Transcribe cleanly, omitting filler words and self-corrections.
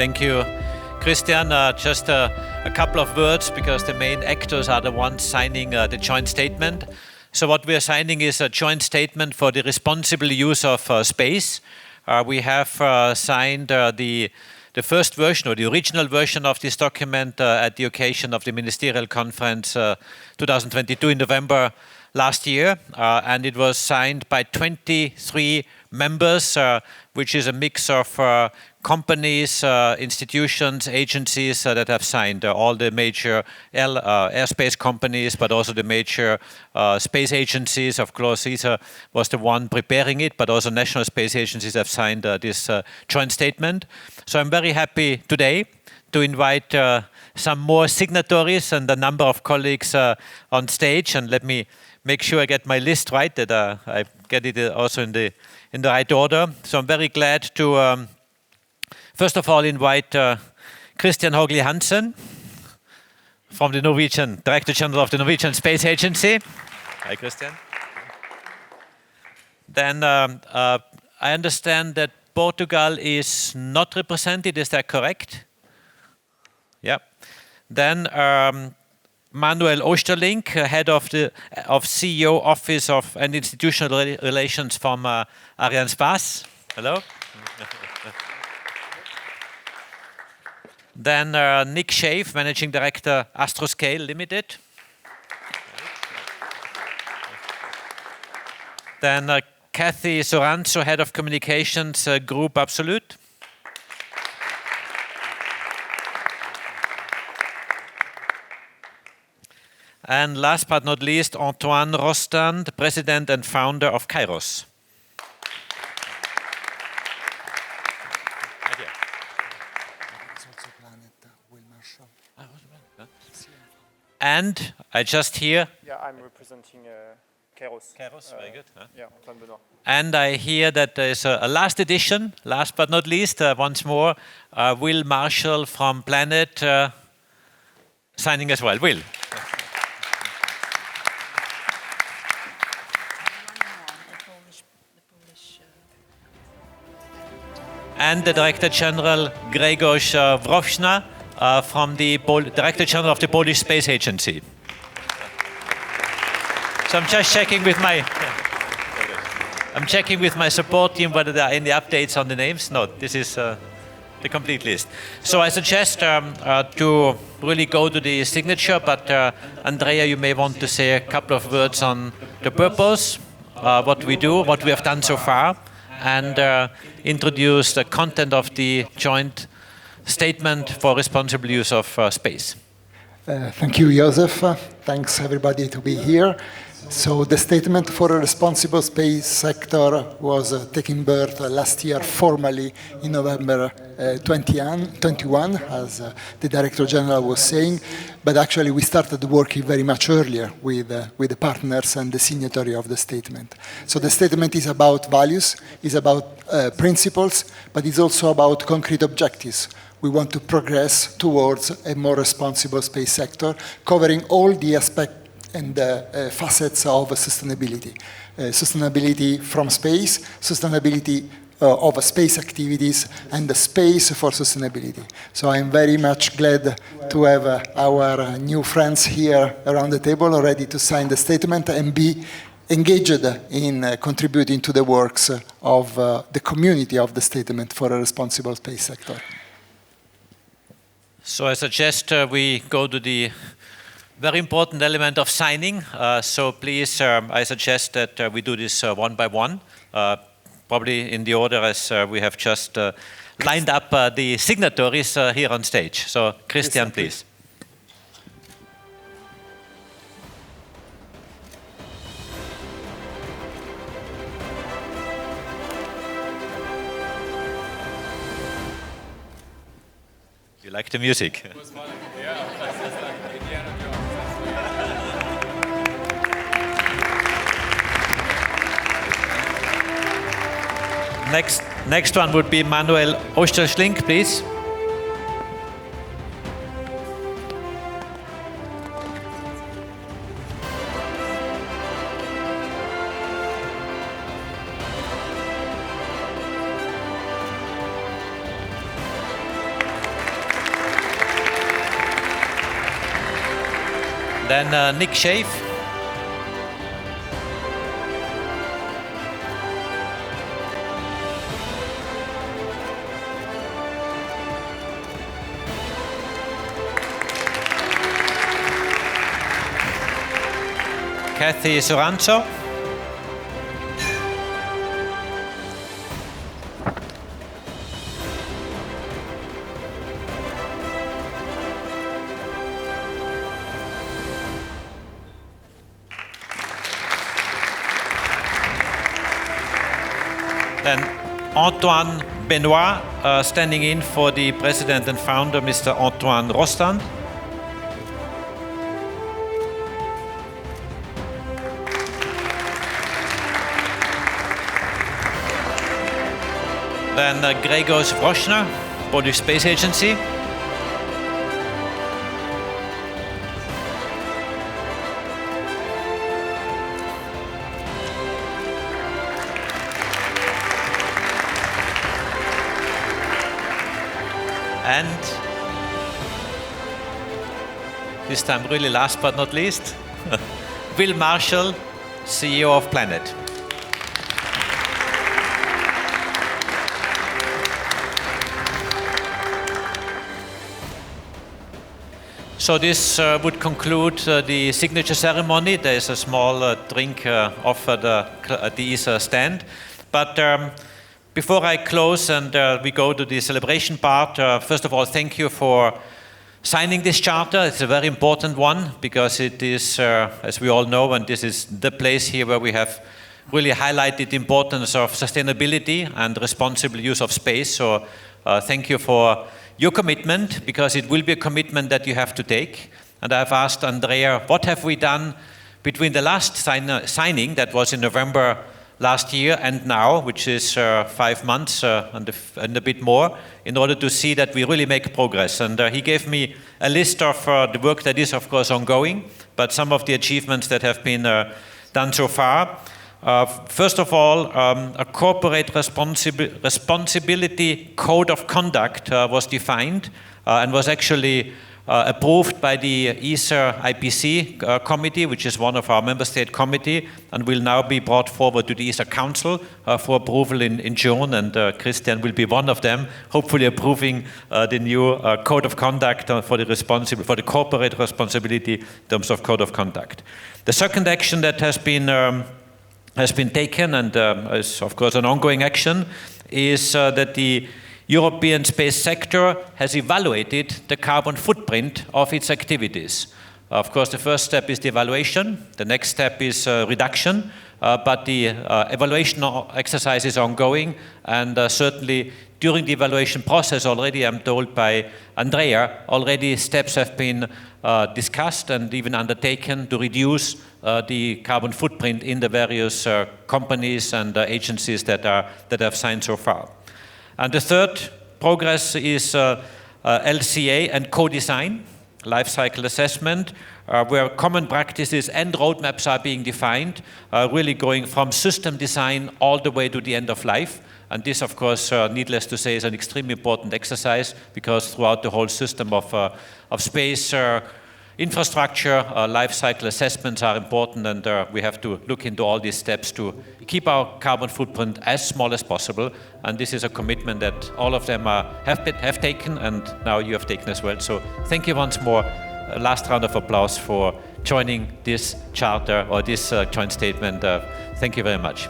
Thank you, Christian. Just a couple of words, because the main actors are the ones signing the joint statement. So what we are signing is a joint statement for the responsible use of space. We have signed the first version, or the original version of this document at the occasion of the Ministerial Conference 2022 in November last year, and it was signed by 23 members, which is a mix of companies, institutions, agencies that have signed, all the major airspace companies, but also the major space agencies. Of course, ESA was the one preparing it, but also national space agencies have signed this joint statement. So I'm very happy today to invite some more signatories and a number of colleagues on stage. And let me make sure I get my list right, that I get it also in the right order. So I'm very glad to first of all invite Christian Hogli Hansen from the Norwegian, Director General of the Norwegian Space Agency. Hi, Christian. Then I understand that Portugal is not represented. Is that correct? Yeah. Then Manuel Osterlink, head of CEO Office of and Institutional Relations from Arianespace. Hello. Then Nick Shave, Managing Director, Astroscale Limited. Then Kathy Soranzo, Head of Communications, Group Absolute. And last but not least, Antoine Rostand, President and Founder of Kairos. And I just hear... Yeah, I'm representing Kairos. Kairos, very good. Huh? Yeah, Antoine Benoit. And I hear that there is a last edition, last but not least, once more, Will Marshall from Planet signing as well. Will. And the Director General Grzegorz Wrośna from the Director General of the Polish Space Agency. So I'm just checking with my support team whether there are any updates on the names. No, this is the complete list. So I suggest to really go to the signature, but Andrea, you may want to say a couple of words on the purpose, what we do, what we have done so far, and introduce the content of the joint statement for responsible use of space. Thank you, Joseph. Thanks, everybody, to be here. So the statement for a responsible space sector was taking birth last year formally in November 2021, as the Director General was saying. But actually, we started working very much earlier with the partners and the signatory of the statement. So the statement is about values, is about principles, but it's also about concrete objectives. We want to progress towards a more responsible space sector, covering all the aspects and facets of sustainability. Sustainability from space, sustainability of space activities, and the space for sustainability. So I'm very much glad to have our new friends here around the table ready to sign the statement and be engaged in contributing to the works of the community of the statement for a responsible space sector. So I suggest we go to the very important element of signing. So please, I suggest that we do this one by one, probably in the order as we have just lined up the signatories here on stage. So Christian, please. You like the music? It was fun. Yeah, it's like Indiana Jones. Next one would be Manuel Osterlink, please. Then Nick Shave. Kathy Soranzo. Then Antoine Benoit, standing in for the president and founder, Mr. Antoine Rostand. Then Gregor Vroschner, Polish Space Agency. And this time really last but not least, Will Marshall, CEO of Planet. So this would conclude the signature ceremony. There is a small drink offered at the ESA stand. But before I close and we go to the celebration part, first of all, thank you for signing this charter. It's a very important one because it is, as we all know, and this is the place here where we have really highlighted the importance of sustainability and responsible use of space. So thank you for your commitment, because it will be a commitment that you have to take. And I've asked Andrea, what have we done between the last signing, that was in November last year, and now, which is 5 months and a bit more, in order to see that we really make progress. And he gave me a list of the work that is, of course, ongoing, but some of the achievements that have been done so far. First of all, a corporate responsibility code of conduct was defined and was actually approved by the ESA IPC committee, which is one of our member state committee, and will now be brought forward to the ESA Council for approval in June, and Christian will be one of them, hopefully approving the new code of conduct for the corporate responsibility in terms of code of conduct. The second action that has been taken, and is of course an ongoing action, is that the European space sector has evaluated the carbon footprint of its activities. Of course, the first step is the evaluation. The next step is reduction, but the evaluation exercise is ongoing, and certainly during the evaluation process already, I'm told by Andrea, already steps have been discussed and even undertaken to reduce the carbon footprint in the various companies and agencies that have signed so far. And the third progress is LCA and co-design, life cycle assessment, where common practices and roadmaps are being defined, really going from system design all the way to the end of life. And this, of course, needless to say, is an extremely important exercise, because throughout the whole system of space infrastructure, life cycle assessments are important, and we have to look into all these steps to keep our carbon footprint as small as possible. And this is a commitment that all of them have taken, and now you have taken as well. So thank you once more. A last round of applause for joining this charter or this joint statement. Thank you very much.